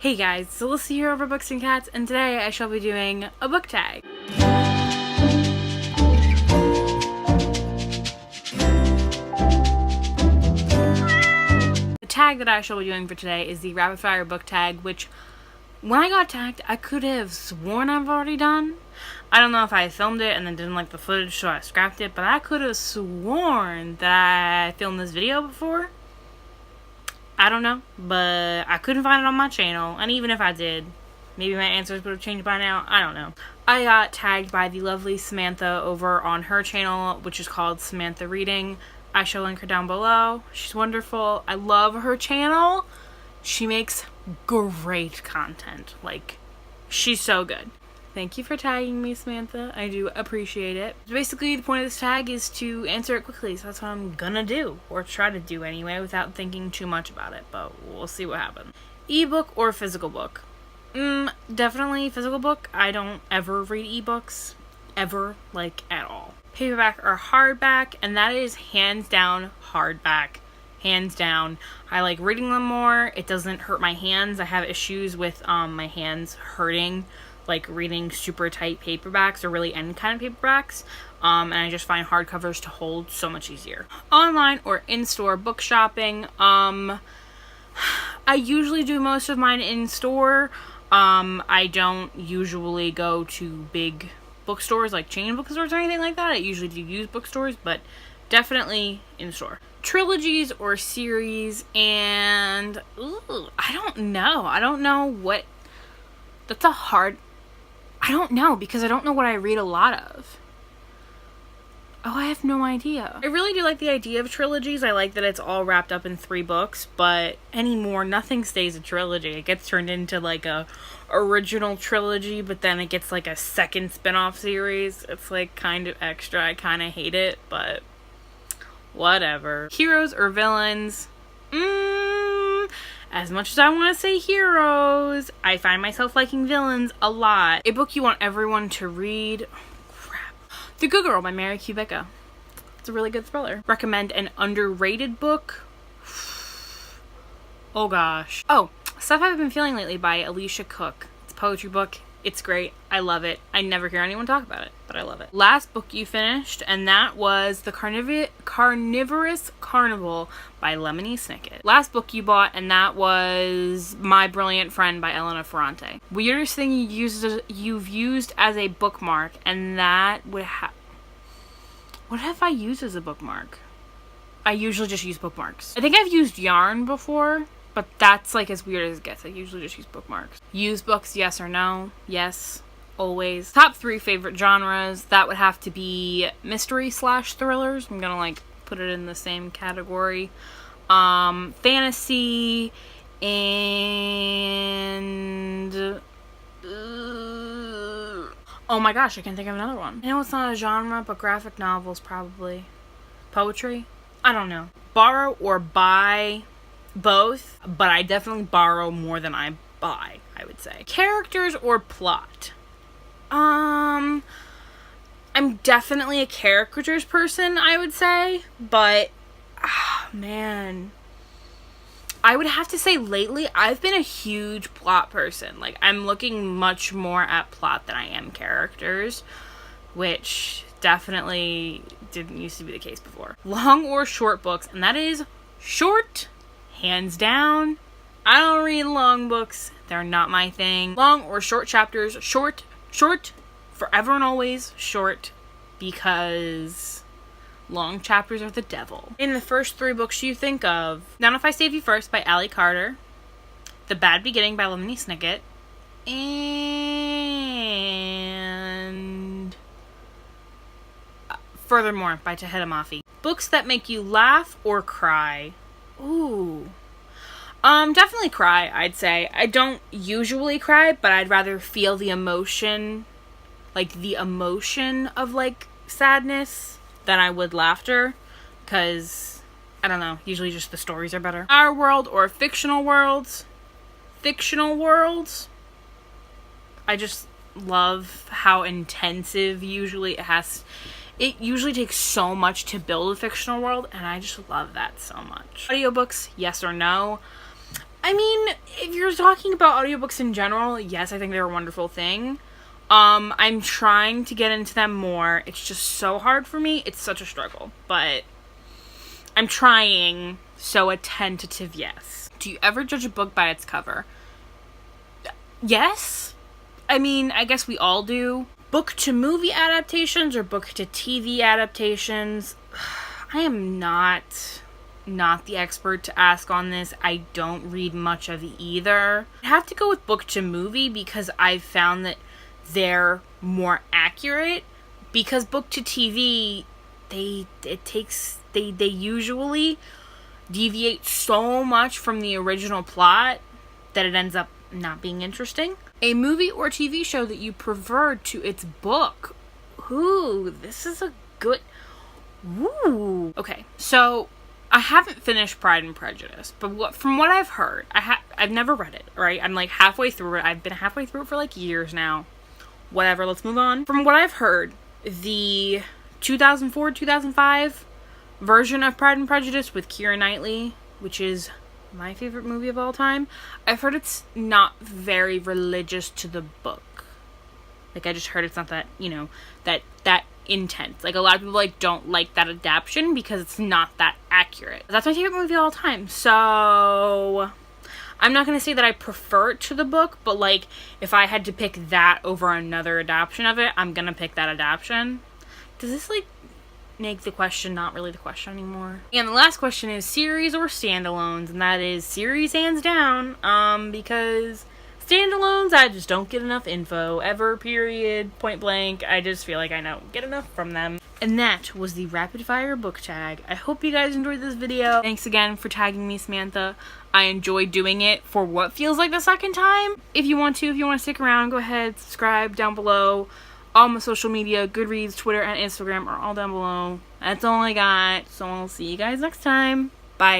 Hey guys, it's Alyssa here over Books and Cats, and today I shall be doing a book tag. The tag that I shall be doing for today is the rapid fire book tag, which when I got tagged, I could have sworn I've already done. I don't know if I filmed it and then didn't like the footage, so I scrapped it, but I could have sworn that I filmed this video before. I don't know, but I couldn't find it on my channel, and even if I did, maybe my answers would have changed by now. I don't know. I got tagged by the lovely Samantha over on her channel, which is called Samantha Reading. I shall link her down below. She's wonderful. I love her channel. She makes great content. Like, she's so good. Thank you for tagging me, Samantha. I do appreciate it. Basically, the point of this tag is to answer it quickly, so that's what I'm gonna do. Or try to do anyway, without thinking too much about it, but we'll see what happens. Ebook or physical book? Definitely physical book. I don't ever read ebooks. Ever, like, at all. Paperback or hardback, and that is hands down hardback. Hands down. I like reading them more. It doesn't hurt my hands. I have issues with my hands hurting, like reading super tight paperbacks or really any kind of paperbacks, and I just find hardcovers to hold so much easier. Online or in-store book shopping, I usually do most of mine in-store. I don't usually go to big bookstores like chain bookstores or anything like that. I usually do used bookstores, but definitely in-store. Trilogies or series, and I don't know what, that's a hard, I don't know, because I don't know what I read a lot of. Oh, I have no idea. I really do like the idea of trilogies. I like that it's all wrapped up in 3 books, but anymore, nothing stays a trilogy. It gets turned into like a original trilogy, but then it gets like a second spin-off series. It's like kind of extra. I kind of hate it, but whatever. Heroes or villains? As much as I want to say heroes, I find myself liking villains a lot. A book you want everyone to read? Oh, crap. The Good Girl by Mary Kubica. It's a really good thriller. Recommend an underrated book? Oh gosh. Oh, Stuff I've Been Feeling Lately by Alicia Cook. It's a poetry book. It's great. I love it. I never hear anyone talk about it, but I love it. Last book you finished, and that was The Carnivorous Carnival by Lemony Snicket. Last book you bought, and that was My Brilliant Friend by Elena Ferrante. Weirdest thing you've used as a bookmark, and that would what have I used as a bookmark? I usually just use bookmarks. I think I've used yarn before, but that's like as weird as it gets. I usually just use bookmarks. Used books, yes or no? Yes, always. Top 3 favorite genres, that would have to be mystery / thrillers. I'm gonna like put it in the same category. Fantasy and oh my gosh, I can think of another one. I know it's not a genre, but graphic novels probably. Poetry? I don't know. Borrow or buy? Both, but I definitely borrow more than I buy, I would say. Characters or plot? I'm definitely a characters person, I would say, but man, I would have to say lately I've been a huge plot person. Like, I'm looking much more at plot than I am characters, which definitely didn't used to be the case before. Long or short books, and that is short. Hands down. I don't read long books. They're not my thing. Long or short chapters. Short. Forever and always short. Because long chapters are the devil. In the first 3 books you think of, Not If I Save You First by Allie Carter, The Bad Beginning by Lemony Snicket, and Furthermore by Tahita Mafi. Books that make you laugh or cry? Ooh. Definitely cry, I'd say. I don't usually cry, but I'd rather feel the emotion, like the emotion of like sadness than I would laughter, because I don't know, usually just the stories are better. Our world or fictional worlds? Fictional worlds? I just love how intensive usually it usually takes so much to build a fictional world, and I just love that so much. Audiobooks, yes or no? I mean, if you're talking about audiobooks in general, yes, I think they're a wonderful thing. I'm trying to get into them more. It's just so hard for me. It's such a struggle, but I'm trying, so a tentative yes. Do you ever judge a book by its cover? Yes. I mean, I guess we all do. Book to movie adaptations or book to TV adaptations? I am not the expert to ask on this. I don't read much of either. I have to go with book to movie because I've found that they're more accurate, because book to TV, they usually deviate so much from the original plot that it ends up not being interesting. A movie or TV show that you preferred to its book. Ooh, this is a good... Ooh. Okay, so I haven't finished Pride and Prejudice, but from what I've heard, I've never read it, right? I'm like halfway through it. I've been halfway through it for like years now. Whatever, let's move on. From what I've heard, the 2004-2005 version of Pride and Prejudice with Keira Knightley, which is my favorite movie of all time, I've heard it's not very religious to the book. Like, I just heard it's not that, you know, that intense. Like, a lot of people, like, don't like that adaptation because it's not that accurate. That's my favorite movie of all time, so I'm not gonna say that I prefer it to the book, but, like, if I had to pick that over another adaptation of it, I'm gonna pick that adaptation. Does this, like, make the question not really the question anymore? And the last question is series or standalones, and that is series hands down, because standalones, I just don't get enough info, ever, period, point blank. I just feel like I don't get enough from them. And that was the rapid fire book tag. I hope you guys enjoyed this video. Thanks again for tagging me, Samantha. I enjoyed doing it for what feels like the second time. If you want to stick around, go ahead, subscribe down below. All my social media, Goodreads, Twitter, and Instagram are all down below. That's all I got. So I'll see you guys next time. Bye.